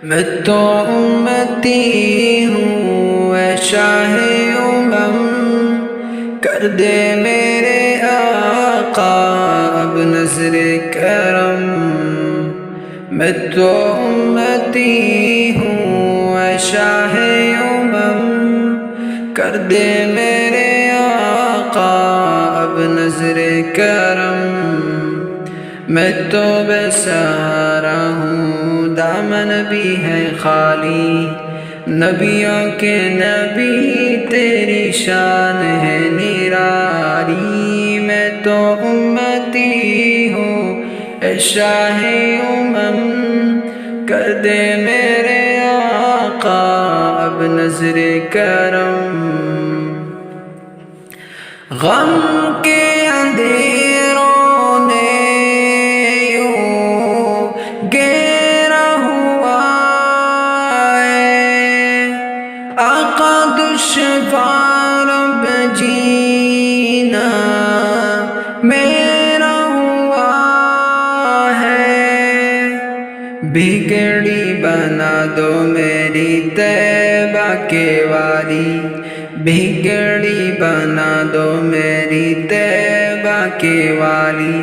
میں تو امتی ہوں اے شاہ امم، کر دے میرے آقا اب نظر کرم۔ میں تو امتی ہوں اے شاہ امم، کر دے میرے آقا اب نظر کرم۔ میں تو بے سہارا ہوں دامن بھی ہے خالی، نبیوں کے نبی تیری شان ہے نرالی۔ میں تو امتی ہوں اے شاہ امم، کر دے میرے آقا اب نظر کرم۔ غم کے اندھیروں نے یوں گھیرا ہوا ہے، آقا دشوار اب جینا میرا ہوا ہے۔ بگڑی بنا دو میری طیبہ کے والی، بگڑی بنا دو میری طیبہ کے والی۔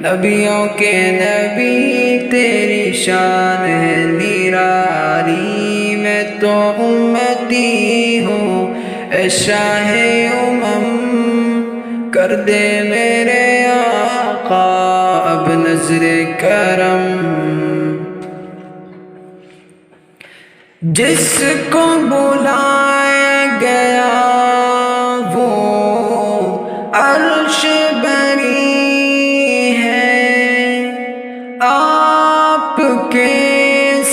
نبیوں کے نبی تیری شان ہے نرالی۔ میں تو امتی ہوں اے شاہ امم، کر دے میرے آقا اب نظر کرم۔ جس کو بلایا گیا وہ عرش بری ہے، آپ کے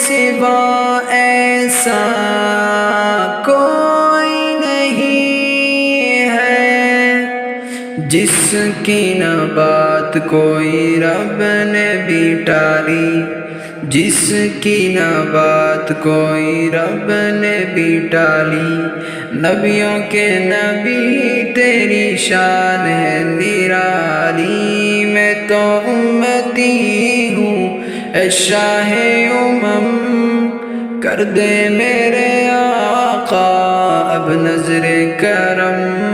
سوا ایسا کوئی نہیں ہے۔ جس کی نہ بات کوئی رب نے بھی ٹالی، جس کی نہ بات کوئی رب نے بھی ٹالی۔ نبیوں کے نبی تیری شان ہے نرالی۔ میں تو امتی ہوں اے شاہ امم، کر دے میرے آقا اب نظر کرم۔